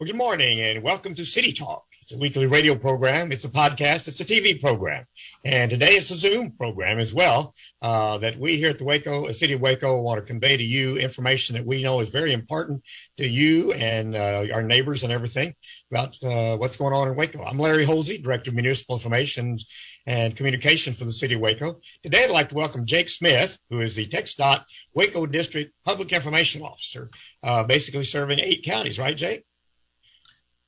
Well, good morning and welcome to City Talk. It's a weekly radio program. It's a podcast. It's a TV program. And today it's a Zoom program as well that we here at the City of Waco want to convey to you information that we know is very important to you and our neighbors and everything about what's going on in Waco. I'm Larry Holsey, Director of Municipal Information and Communication for the City of Waco. Today I'd like to welcome Jake Smith, who is the TxDot Waco District Public Information Officer, basically serving 8 counties, right, Jake?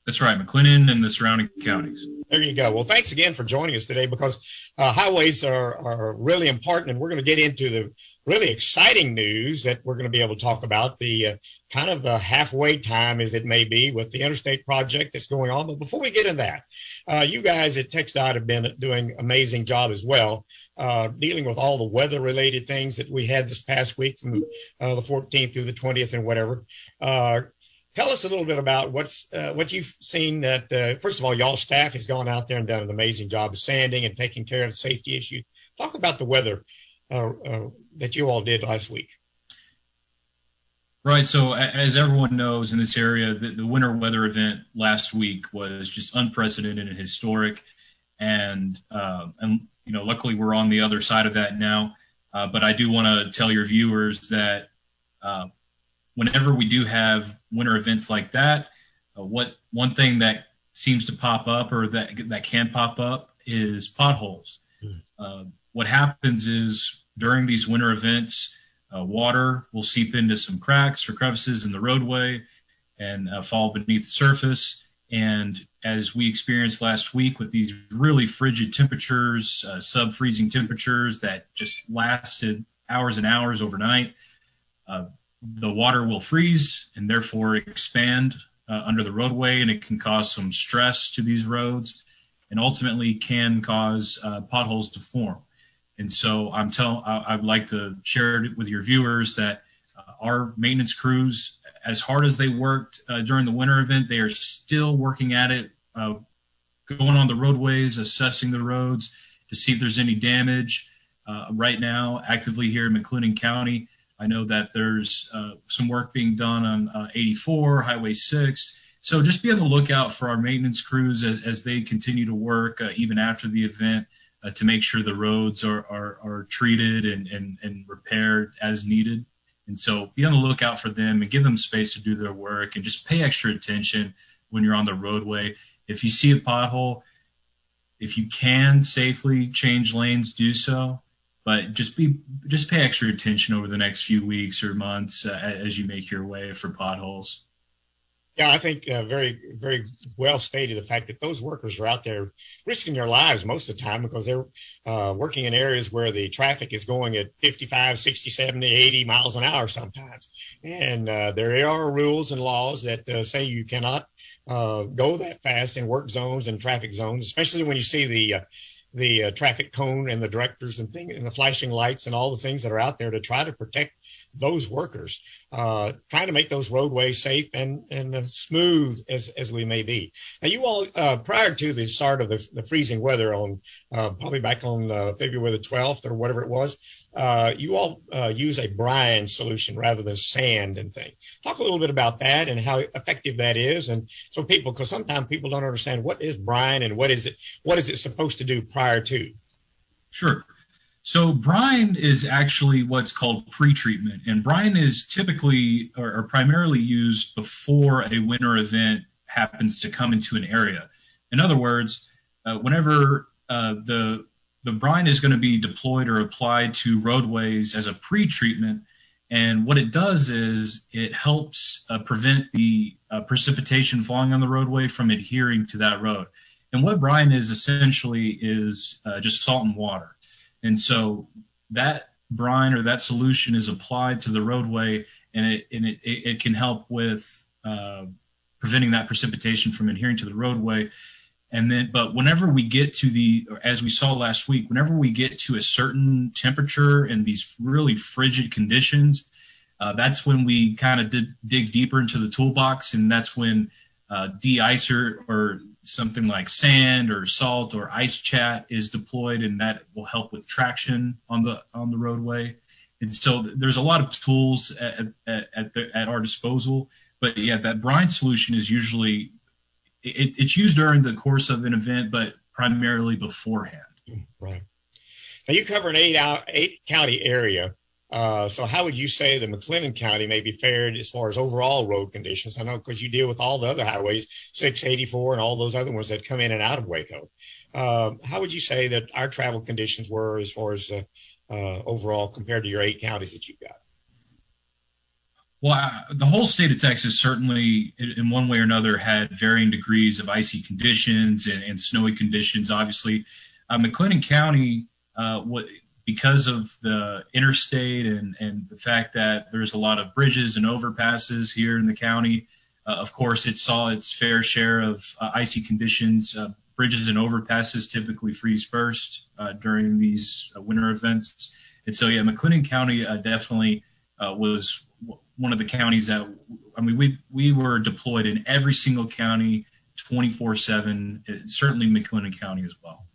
That's right, McLennan and the surrounding counties. There you go. Well, thanks again for joining us today because highways are really important, and we're going to get into the really exciting news that we're going to be able to talk about, the kind of the halfway time as it may be with the interstate project that's going on. But before we get into that, you guys at TxDot have been doing an amazing job as well, dealing with all the weather-related things that we had this past week from the 14th through the 20th and whatever. Tell us a little bit about what you've seen that, first of all, y'all staff has gone out there and done an amazing job of sanding and taking care of the safety issues. Talk about the weather that you all did last week. Right. So as everyone knows in this area, the winter weather event last week was just unprecedented and historic. And luckily we're on the other side of that now. But I do want to tell your viewers that whenever we do have winter events like that, one thing that seems to pop up or that can pop up is potholes. What happens is during these winter events, water will seep into some cracks or crevices in the roadway and fall beneath the surface. And as we experienced last week with these really frigid temperatures, sub-freezing temperatures that just lasted hours and hours overnight, the water will freeze and therefore expand under the roadway, and it can cause some stress to these roads and ultimately can cause potholes to form. And so I'd like to share it with your viewers that our maintenance crews, as hard as they worked during the winter event, they are still working at it, going on the roadways, assessing the roads to see if there's any damage. Right now, actively here in McLennan County, I know that there's some work being done on 84, Highway 6. So just be on the lookout for our maintenance crews as they continue to work even after the event to make sure the roads are treated and repaired as needed. And so be on the lookout for them and give them space to do their work and just pay extra attention when you're on the roadway. If you see a pothole, if you can safely change lanes, do so. But just pay extra attention over the next few weeks or months as you make your way for potholes. Yeah, I think very, very well stated the fact that those workers are out there risking their lives most of the time because they're working in areas where the traffic is going at 55, 60, 70, 80 miles an hour sometimes. And there are rules and laws that say you cannot go that fast in work zones and traffic zones, especially when you see the traffic cone and the directors and the flashing lights and all the things that are out there to try to protect those workers, trying to make those roadways safe and smooth as we may be. Now, you all, prior to the start of the freezing weather on probably back on February the 12th or whatever it was, you all use a brine solution rather than sand and things. Talk a little bit about that and how effective that is. And so because sometimes people don't understand what is brine and what is it supposed to do prior to? Sure. So brine is actually what's called pre-treatment, and brine is typically or primarily used before a winter event happens to come into an area. In other words, whenever the brine is going to be deployed or applied to roadways as a pre-treatment, and what it does is it helps prevent the precipitation falling on the roadway from adhering to that road. And what brine is essentially is just salt and water. And so that brine or that solution is applied to the roadway, and it can help with preventing that precipitation from adhering to the roadway. But whenever we get to as we saw last week, whenever we get to a certain temperature and these really frigid conditions, that's when we kind of dig deeper into the toolbox, and that's when de-icer or something like sand or salt or ice chat is deployed, and that will help with traction on the roadway. And so there's a lot of tools at our disposal But yeah, that brine solution is usually it's used during the course of an event, but primarily beforehand. Right. Now you cover an eight county area. So how would you say the McLennan County maybe fared as far as overall road conditions? I know because you deal with all the other highways, 684 and all those other ones that come in and out of Waco. How would you say that our travel conditions were as far as overall compared to your 8 counties that you've got? Well, the whole state of Texas certainly, in one way or another, had varying degrees of icy conditions and snowy conditions. Obviously, McLennan County, because of the interstate and the fact that there's a lot of bridges and overpasses here in the county, of course, it saw its fair share of icy conditions. Bridges and overpasses typically freeze first during these winter events. And so, yeah, McLennan County definitely was one of the counties that, I mean, we were deployed in every single county 24/7, certainly McLennan County as well.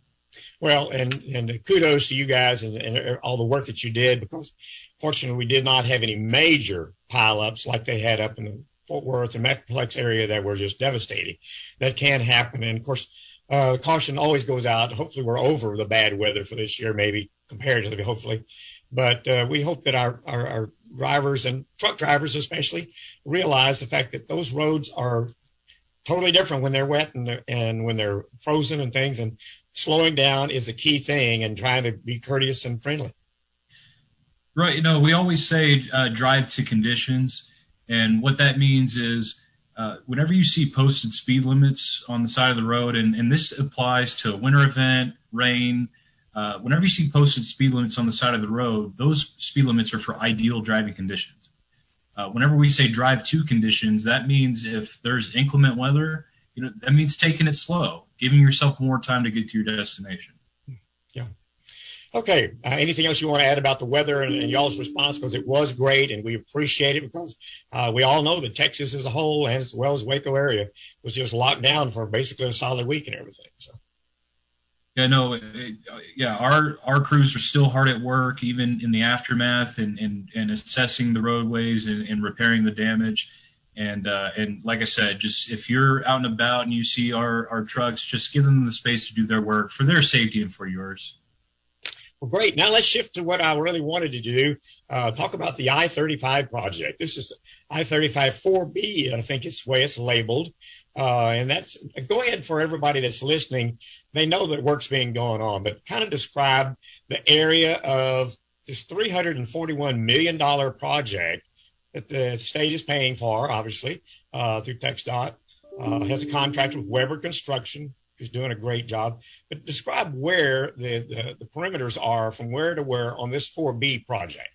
Well, and kudos to you guys and all the work that you did, because fortunately we did not have any major pileups like they had up in the Fort Worth and Metroplex area that were just devastating. That can happen. And of course, caution always goes out. Hopefully we're over the bad weather for this year, maybe comparatively, hopefully. But we hope that our drivers and truck drivers especially realize the fact that those roads are totally different when they're wet and when they're frozen and things. And slowing down is a key thing and trying to be courteous and friendly. Right. You know, we always say drive to conditions. And what that means is whenever you see posted speed limits on the side of the road, and this applies to a winter event, rain, whenever you see posted speed limits on the side of the road, those speed limits are for ideal driving conditions. Whenever we say drive to conditions, that means if there's inclement weather, you know, that means taking it slow, giving yourself more time to get to your destination. Yeah. Okay. Anything else you want to add about the weather and y'all's response? Because it was great and we appreciate it, because we all know that Texas as a whole, and as well as Waco area, was just locked down for basically a solid week and everything. So. Yeah, no, our crews are still hard at work, even in the aftermath and assessing the roadways and repairing the damage. And like I said, just if you're out and about and you see our trucks, just give them the space to do their work for their safety and for yours. Well, great. Now let's shift to what I really wanted to do. Talk about the I-35 project. This is I-35 4B, I think it's the way it's labeled. And that's, go ahead for everybody that's listening. They know that work's being going on, but kind of describe the area of this $341 million project that the state is paying for, obviously, through TxDot. Has a contract with Weber Construction, who's doing a great job. But describe where the perimeters are from where to where on this 4B project.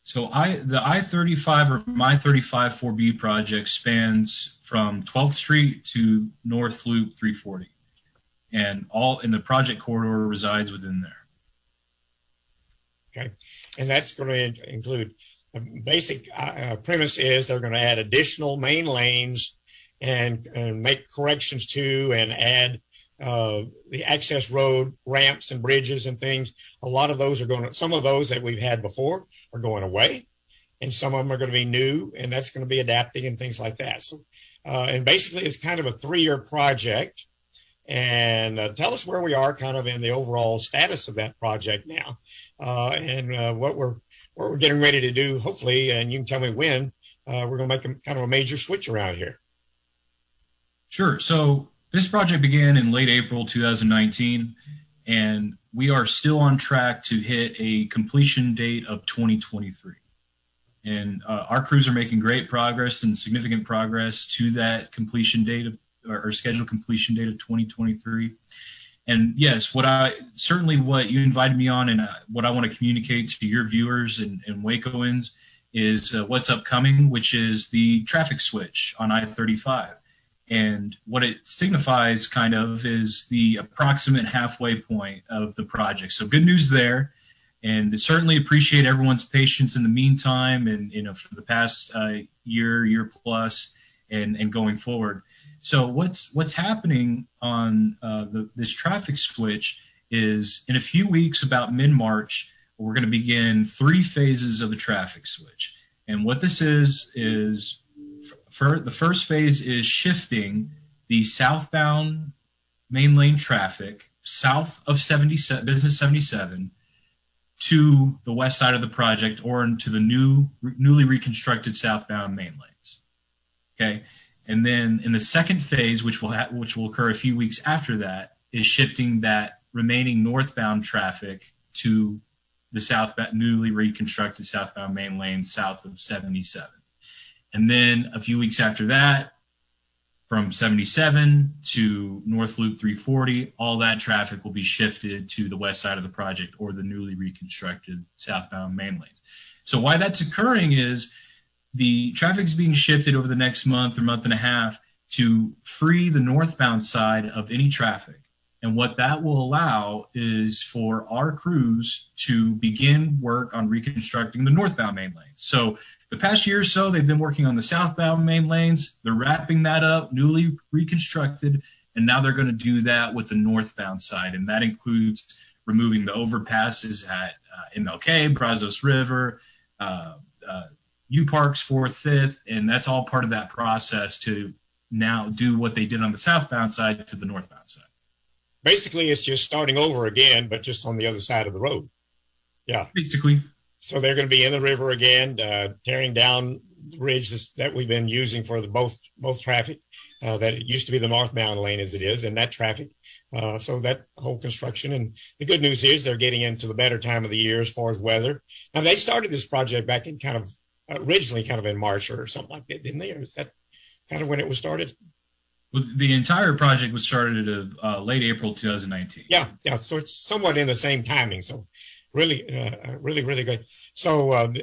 So the I-35 or My-35 4B project spans from 12th Street to North Loop 340, and the project corridor resides within there. Okay, and that's going to include the basic premise is they're going to add additional main lanes and make corrections to and add the access road ramps and bridges and things. A lot of those are some of those that we've had before are going away, and some of them are going to be new, and that's going to be adapting and things like that. So, and basically it's kind of a 3-year project. And tell us where we are kind of in the overall status of that project now, and what we're getting ready to do, hopefully, and you can tell me when we're going to make kind of a major switch around here. Sure. So this project began in late April 2019, and we are still on track to hit a completion date of 2023. And our crews are making great progress and significant progress to that completion date or scheduled completion date of 2023. And yes, what you invited me on and what I want to communicate to your viewers and Wacoans is what's upcoming, which is the traffic switch on I-35. And what it signifies kind of is the approximate halfway point of the project. So good news there. And certainly appreciate everyone's patience in the meantime and, you know, for the past year plus and going forward. So what's happening on this traffic switch is in a few weeks, about mid-March, we're going to begin 3 phases of the traffic switch. And what this is for the first phase is shifting the southbound main lane traffic south of 77, Business 77 to the west side of the project or into the newly reconstructed southbound main lanes. Okay. And then in the second phase, which will occur a few weeks after that, is shifting that remaining northbound traffic to the newly reconstructed southbound main lane south of 77. And then a few weeks after that, from 77 to North Loop 340, all that traffic will be shifted to the west side of the project or the newly reconstructed southbound main lanes. So why that's occurring is the traffic is being shifted over the next month or month and a half to free the northbound side of any traffic. And what that will allow is for our crews to begin work on reconstructing the northbound main lanes. So the past year or so, they've been working on the southbound main lanes. They're wrapping that up, newly reconstructed, and now they're going to do that with the northbound side. And that includes removing the overpasses at MLK, Brazos River, U Parks, 4th, 5th, and that's all part of that process to now do what they did on the southbound side to the northbound side. Basically, it's just starting over again, but just on the other side of the road. Yeah. Basically. So they're going to be in the river again, tearing down the ridge that we've been using for the both traffic. That it used to be the northbound lane as it is, and that traffic. So that whole construction. And the good news is they're getting into the better time of the year as far as weather. Now, they started this project back in originally in March or something like that, didn't they? Or is that kind of when it was started? Well, the entire project was started late April 2019. Yeah. So it's somewhat in the same timing. So really good. So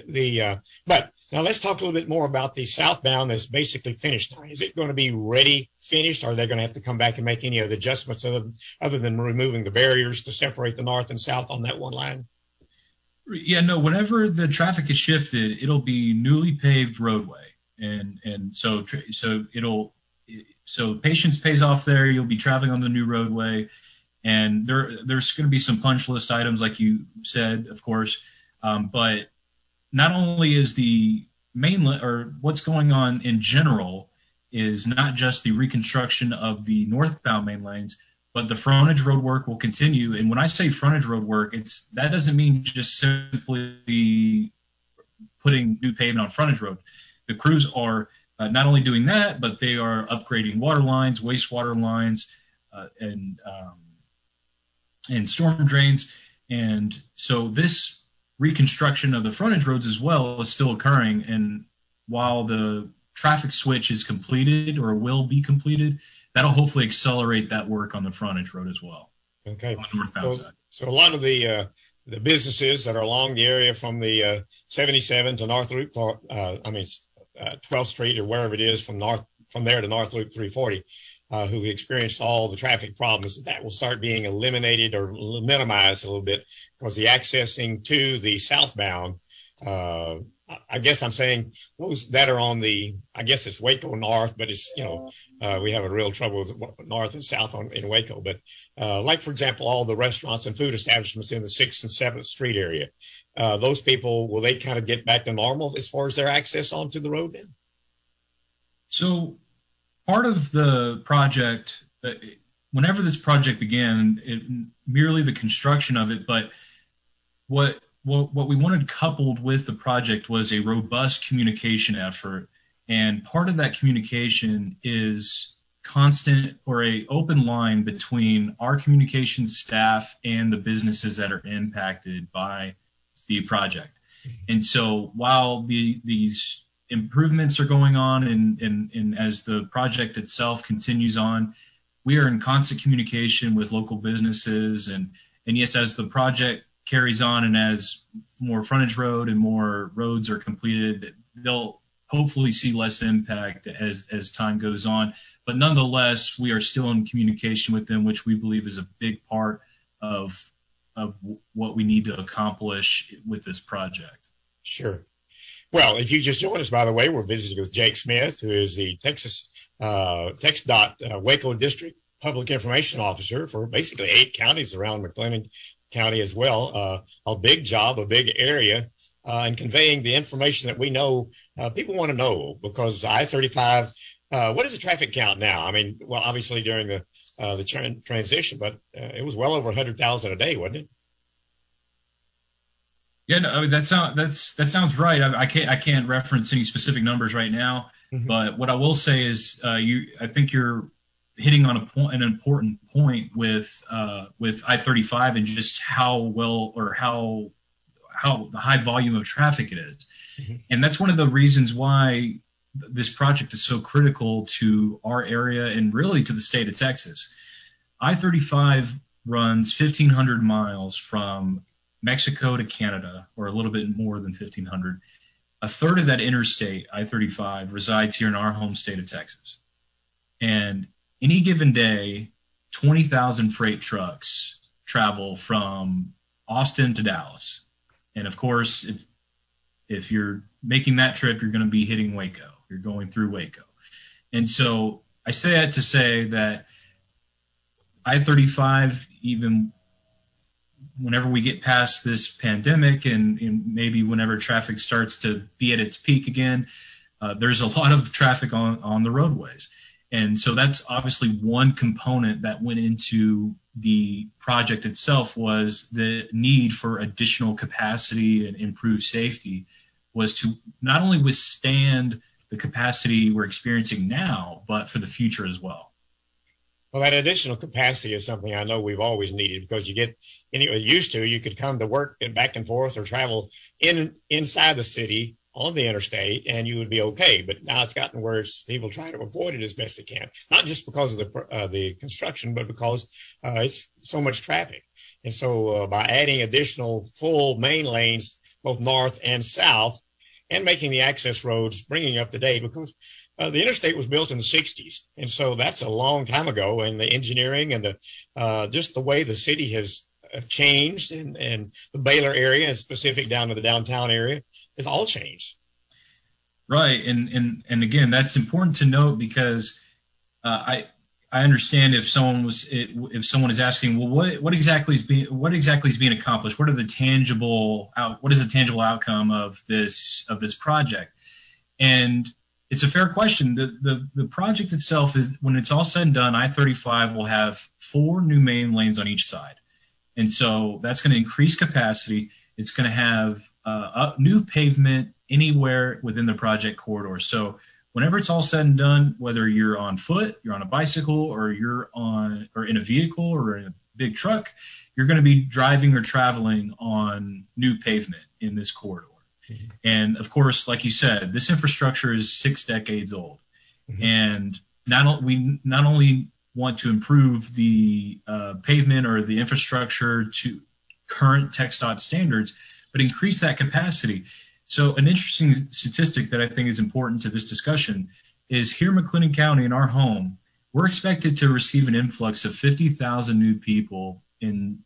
but now let's talk a little bit more about the southbound that's basically finished now. Is it going to be finished? Or are they going to have to come back and make any of the adjustments other than removing the barriers to separate the north and south on that one line? Yeah, no, whenever the traffic is shifted, it'll be newly paved roadway. And so patience pays off there. You'll be traveling on the new roadway. And there's going to be some punch list items, like you said, of course. But not only is the or what's going on in general is not just the reconstruction of the northbound main lanes, but the frontage road work will continue. And when I say frontage road work, that doesn't mean just simply putting new pavement on frontage road. The crews are not only doing that, but they are upgrading water lines, wastewater lines, and storm drains. And so this reconstruction of the frontage roads as well is still occurring. And while the traffic switch is completed or will be completed, that'll hopefully accelerate that work on the frontage road as well. Okay. On the northbound side. So a lot of the businesses that are along the area from the 77 to North Loop, 12th Street or wherever it is from there to North Loop 340, who experienced all the traffic problems, that will start being eliminated or minimized a little bit, because the accessing to the southbound, I guess I'm saying those that are on I guess it's Waco North, but it's, we have a real trouble with north and south in Waco. But like, for example, all the restaurants and food establishments in the 6th and 7th Street area, those people, will they kind of get back to normal as far as their access onto the road then? So part of the project, whenever this project began, merely the construction of it, but what we wanted coupled with the project was a robust communication effort. And part of that communication is constant or a open line between our communications staff and the businesses that are impacted by the project. And so while these improvements are going on and as the project itself continues on, we are in constant communication with local businesses. And yes, as the project carries on and as more frontage road and more roads are completed, they'll hopefully see less impact as time goes on. But nonetheless, we are still in communication with them, which we believe is a big part of what we need to accomplish with this project. Sure. Well, if you just joined us, by the way, we're visiting with Jake Smith, who is the TxDot Waco District Public Information Officer for basically 8 counties around McLennan County as well. A big job, a big area. and conveying the information that we know people want to know, because I-35, what is the traffic count now? I mean, well, obviously during the transition, but it was well over 100,000 a day, wasn't it? Yeah, no, I mean, that sounds right. I can't reference any specific numbers right now, Mm-hmm. but what I will say is I think you're hitting on an important point with I-35 and just how well, or how the high volume of traffic it is. Mm-hmm. And that's one of the reasons why this project is so critical to our area and really to the state of Texas. I-35 runs 1,500 miles from Mexico to Canada, or a little bit more than 1,500. A third of that interstate, I-35, resides here in our home state of Texas. And any given day, 20,000 freight trucks travel from Austin to Dallas. And of course, if you're making that trip, you're going to be hitting Waco. You're going through Waco. And so I say that to say that I-35, even whenever we get past this pandemic and maybe whenever traffic starts to be at its peak again, there's a lot of traffic on the roadways. And so that's obviously one component that went into the project itself, was the need for additional capacity and improved safety, was to not only withstand the capacity we're experiencing now, but for the future as well. Well, that additional capacity is something I know we've always needed, because you could come to work and back and forth, or travel inside the city on the interstate, and you would be okay. But now it's gotten worse. People try to avoid it as best they can, not just because of the construction, but because it's so much traffic. And so by adding additional full main lanes, both north and south, and making the access roads, bringing up to date, because the interstate was built in the 60s. And so that's a long time ago. And the engineering and just the way the city has changed, and the Baylor area, and specific down to the downtown area, has all changed. Right. And again, that's important to note, because I understand if someone is asking, well, what exactly is being accomplished? What is the tangible outcome of this project? And it's a fair question. The project itself is, when it's all said and done, I-35 will have 4 new main lanes on each side. And so that's going to increase capacity. It's going to have new pavement anywhere within the project corridor. So whenever it's all said and done, whether you're on foot, you're on a bicycle, or you're in a vehicle or in a big truck, you're going to be driving or traveling on new pavement in this corridor. Mm-hmm. And of course, like you said, this infrastructure is 6 decades old. Mm-hmm. And we not only want to improve the pavement or the infrastructure to current TxDot standards, but increase that capacity. So an interesting statistic that I think is important to this discussion is, here in McLennan County, in our home, we're expected to receive an influx of 50,000 new people in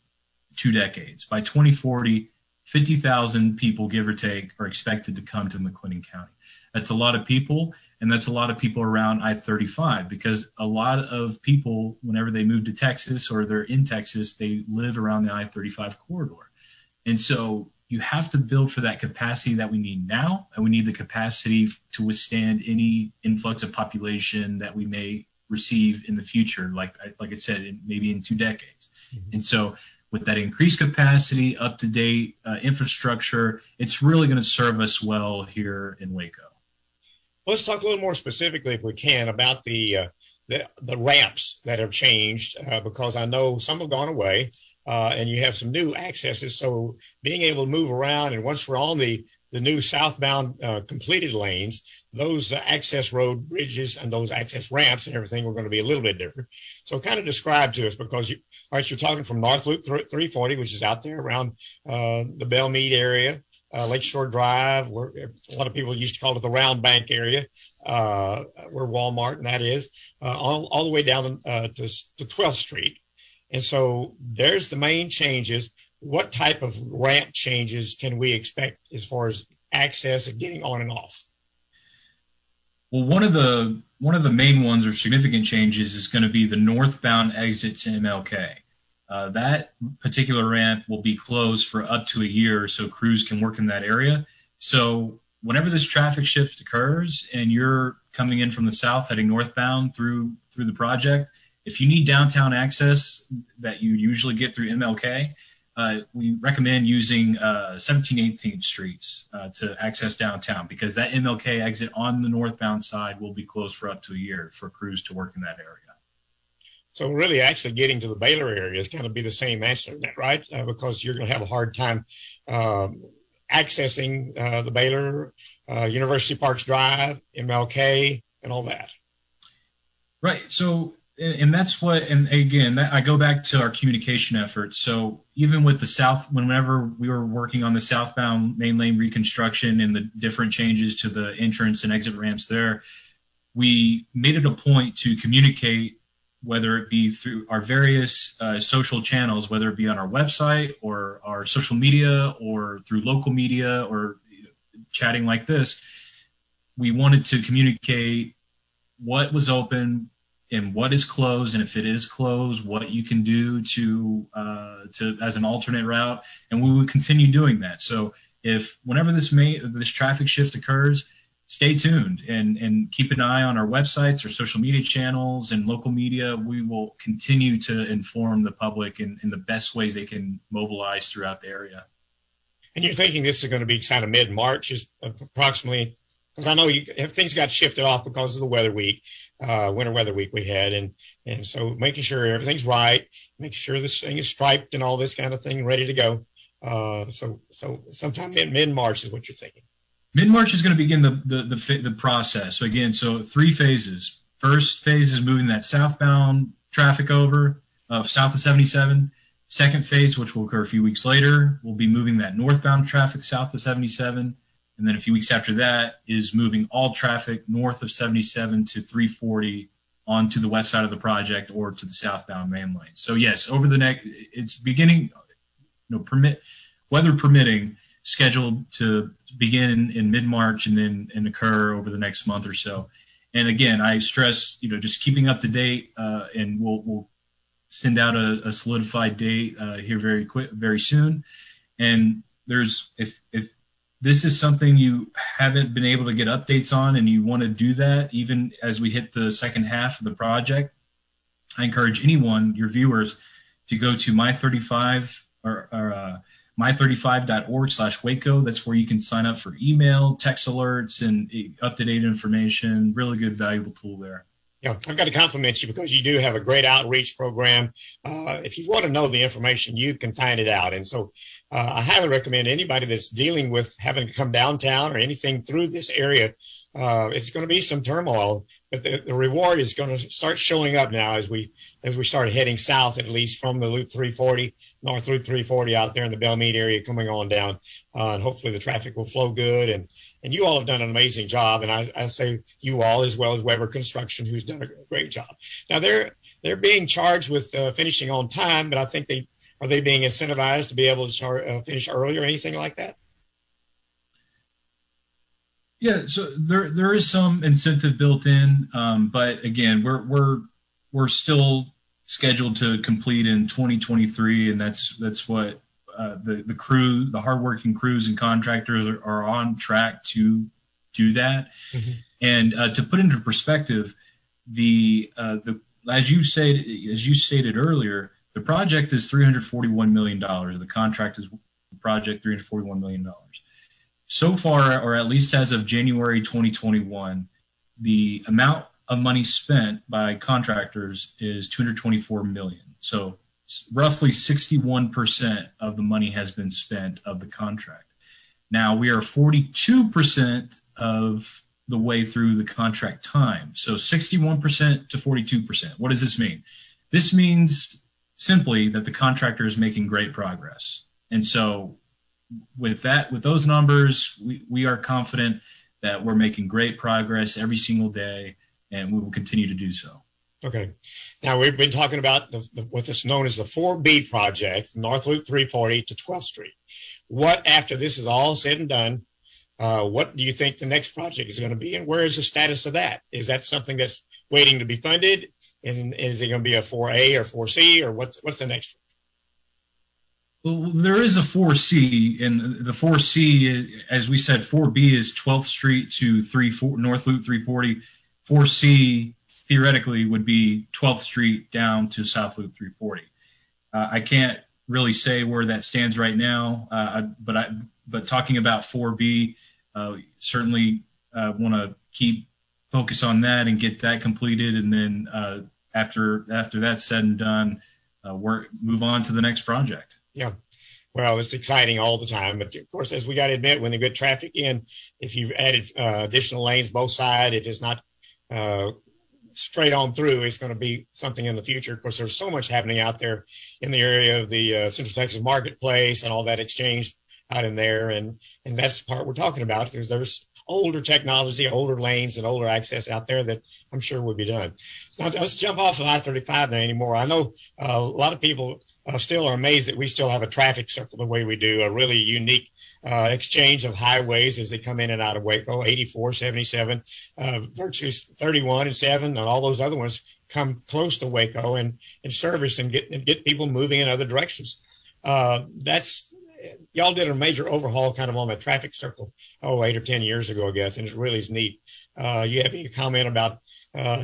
2 decades. By 2040, 50,000 people, give or take, are expected to come to McLennan County. That's a lot of people, and that's a lot of people around I-35, because a lot of people, whenever they move to Texas or they're in Texas, they live around the I-35 corridor. And so you have to build for that capacity that we need now, and we need the capacity to withstand any influx of population that we may receive in the future, like I said, maybe in 2 decades. Mm-hmm. And so with that increased capacity, up-to-date infrastructure, it's really going to serve us well here in Waco. Well, let's talk a little more specifically, if we can, about the ramps that have changed, because I know some have gone away, and you have some new accesses. So being able to move around, and once we're on the new southbound completed lanes, those access road bridges and those access ramps and everything are going to be a little bit different. So kind of describe to us, because you're talking from North Loop 340, which is out there around the Belmead area, Lakeshore Drive, where a lot of people used to call it the Round Bank area, where Walmart and that is, all the way down to 12th Street. And so there's the main changes. What type of ramp changes can we expect as far as access and getting on and off? Well, one of the main ones or significant changes is going to be the northbound exits in MLK. That particular ramp will be closed for up to a year so crews can work in that area. So whenever this traffic shift occurs and you're coming in from the south heading northbound through the project, if you need downtown access that you usually get through MLK, we recommend using 17th 18th streets to access downtown, because that MLK exit on the northbound side will be closed for up to a year for crews to work in that area. So really actually getting to the Baylor area is going to be the same answer, right? Because you're going to have a hard time accessing the Baylor, University Parks Drive, MLK, and all that. Right. So, and that's what, and again, I go back to our communication efforts. So even with the south, whenever we were working on the southbound main lane reconstruction and the different changes to the entrance and exit ramps there, we made it a point to communicate, whether it be through our various social channels, whether it be on our website or our social media or through local media or chatting like this. We wanted to communicate what was open and what is closed, and if it is closed, what you can do to as an alternate route, and we would continue doing that. So if whenever this traffic shift occurs, stay tuned and keep an eye on our websites, our social media channels, and local media. We will continue to inform the public in the best ways they can mobilize throughout the area. And you're thinking this is going to be kind of mid-March, is approximately, because I know things got shifted off because of the weather week, winter weather week we had. And so making sure everything's right, make sure this thing is striped and all this kind of thing ready to go. So sometime in mid-March is what you're thinking. Mid-March is going to begin the process. So again, so 3 phases. First phase is moving that southbound traffic over south of 77. Second phase, which will occur a few weeks later, will be moving that northbound traffic south of 77. And then a few weeks after that is moving all traffic north of 77 to 340 onto the west side of the project or to the southbound main lane. So yes, over the next, it's beginning, weather permitting, scheduled to begin in mid-March and occur over the next month or so. And again, I stress, just keeping up to date, and we'll send out a solidified date here very soon. And if this is something you haven't been able to get updates on and you want to do that, even as we hit the second half of the project, I encourage anyone, your viewers, to go to my35 or my35.org/Waco. That's where you can sign up for email, text alerts, and up-to-date information. Really good, valuable tool there. Yeah, I've got to compliment you because you do have a great outreach program. If you want to know the information, you can find it out. And so I highly recommend anybody that's dealing with having to come downtown or anything through this area, it's going to be some turmoil, but the reward is going to start showing up now as we start heading south, at least from the Loop 340, North Loop 340 out there in the Belmead area coming on down. And hopefully the traffic will flow good. And you all have done an amazing job. And I say you all, as well as Weber Construction, who's done a great job. Now they're being charged with finishing on time, but I think are they being incentivized to be able to finish early or anything like that? Yeah, so there is some incentive built in, but again, we're still scheduled to complete in 2023, and that's what the crew, the hardworking crews and contractors are on track to do that. Mm-hmm. And to put into perspective, as you stated earlier, the project is $341 million. The contract is the project $341 million. So far, or at least as of January 2021, the amount of money spent by contractors is $224 million. So roughly 61% of the money has been spent of the contract. Now we are 42% of the way through the contract time. So 61% to 42%. What does this mean? This means simply that the contractor is making great progress. And so with those numbers, we are confident that we're making great progress every single day, and we will continue to do so. Okay. Now, we've been talking about what's known as the 4B project, North Loop 340 to 12th Street. What, after this is all said and done, what do you think the next project is going to be, and where is the status of that? Is that something that's waiting to be funded? And is it going to be a 4A or 4C, or what's the next one? Well, there is a 4C, and the 4C, as we said, 4B is 12th Street to North Loop 340. 4C theoretically would be 12th Street down to South Loop 340. I can't really say where that stands right now, but talking about 4B, certainly want to keep focus on that and get that completed, and then after that's said and done, move on to the next project. Yeah. Well, it's exciting all the time. But of course, as we got to admit, when they get traffic in, if you've added additional lanes both sides, if it's not straight on through, it's going to be something in the future. Of course, there's so much happening out there in the area of the Central Texas Marketplace and all that exchange out in there. And that's the part we're talking about. There's older technology, older lanes, and older access out there that I'm sure will be done. Now, let's jump off of I-35 there anymore. I know a lot of people still are amazed that we still have a traffic circle the way we do, a really unique exchange of highways as they come in and out of Waco, 84, 77, virtually 31 and 7, and all those other ones come close to Waco and service and get people moving in other directions. Y'all did a major overhaul kind of on the traffic circle, 8 or 10 years ago, I guess, and it really is neat. You have any comment about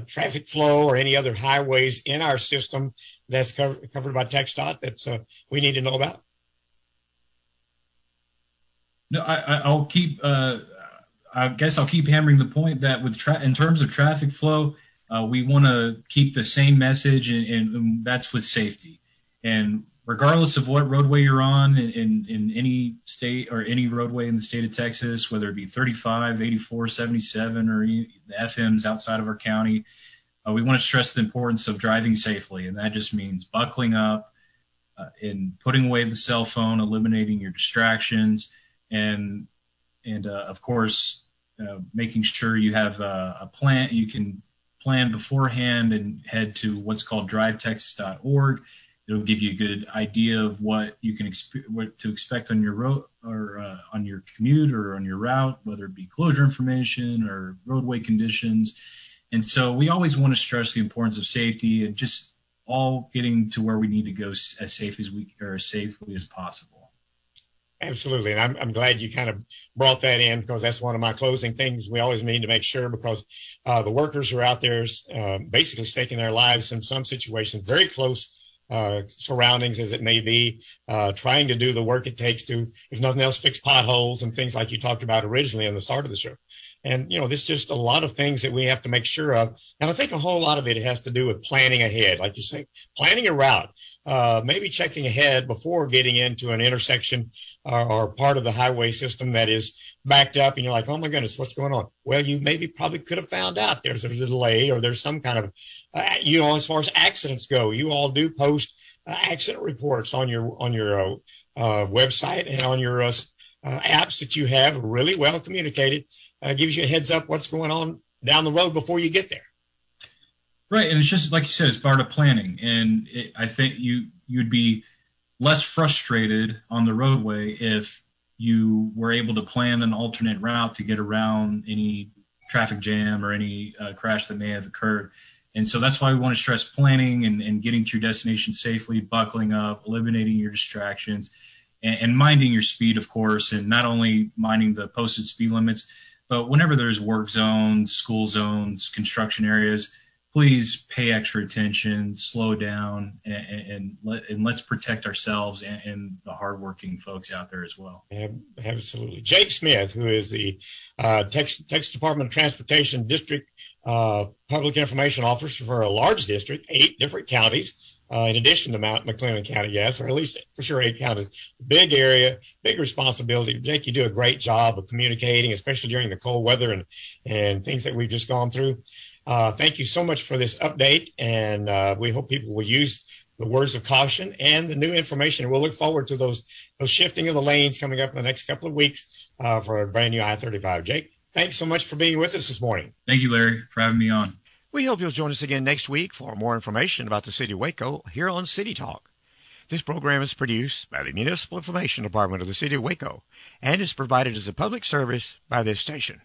traffic flow or any other highways in our system that's covered by TxDot that we need to know about? No, I'll keep. I guess I'll keep hammering the point that in terms of traffic flow, we want to keep the same message, and that's with safety. And regardless of what roadway you're on in any state or any roadway in the state of Texas, whether it be 35, 84, 77, or the FMs outside of our county, we want to stress the importance of driving safely. And that just means buckling up and putting away the cell phone, eliminating your distractions, and of course, making sure you have a plan. You can plan beforehand and head to what's called drivetexas.org. It'll give you a good idea of what you can what to expect on your road or on your commute or on your route, whether it be closure information or roadway conditions. And so we always want to stress the importance of safety and just all getting to where we need to go as safely as possible. Absolutely. And I'm glad you kind of brought that in, because that's one of my closing things we always need to make sure, because the workers are out there basically staking their lives in some situations, very close surroundings as it may be, trying to do the work it takes to, if nothing else, fix potholes and things like you talked about originally in the start of the show. And, there's just a lot of things that we have to make sure of. And I think a whole lot of it has to do with planning ahead. Like you say, planning a route, maybe checking ahead before getting into an intersection or part of the highway system that is backed up. And you're like, oh my goodness, what's going on? Well, you probably could have found out there's a delay or there's some kind of, as far as accidents go, you all do post accident reports on your website and on your apps that you have, really well communicated. Gives you a heads up what's going on down the road before you get there. Right. And it's just like you said, it's part of planning. And I think you'd be less frustrated on the roadway if you were able to plan an alternate route to get around any traffic jam or any crash that may have occurred. And so that's why we want to stress planning and getting to your destination safely, buckling up, eliminating your distractions, and minding your speed, of course, and not only minding the posted speed limits, but whenever there's work zones, school zones, construction areas, please pay extra attention, slow down, and let's protect ourselves and the hardworking folks out there as well. Absolutely. Jake Smith, who is the Texas Department of Transportation District Public Information Officer for a large district, 8 different counties, in addition to McLennan County, yes, or at least for sure 8 counties. Big area, big responsibility. Jake, you do a great job of communicating, especially during the cold weather and things that we've just gone through. Thank you so much for this update, and we hope people will use the words of caution and the new information. We'll look forward to those shifting of the lanes coming up in the next couple of weeks for a brand new I-35. Jake, thanks so much for being with us this morning. Thank you, Larry, for having me on. We hope you'll join us again next week for more information about the City of Waco here on City Talk. This program is produced by the Municipal Information Department of the City of Waco and is provided as a public service by this station.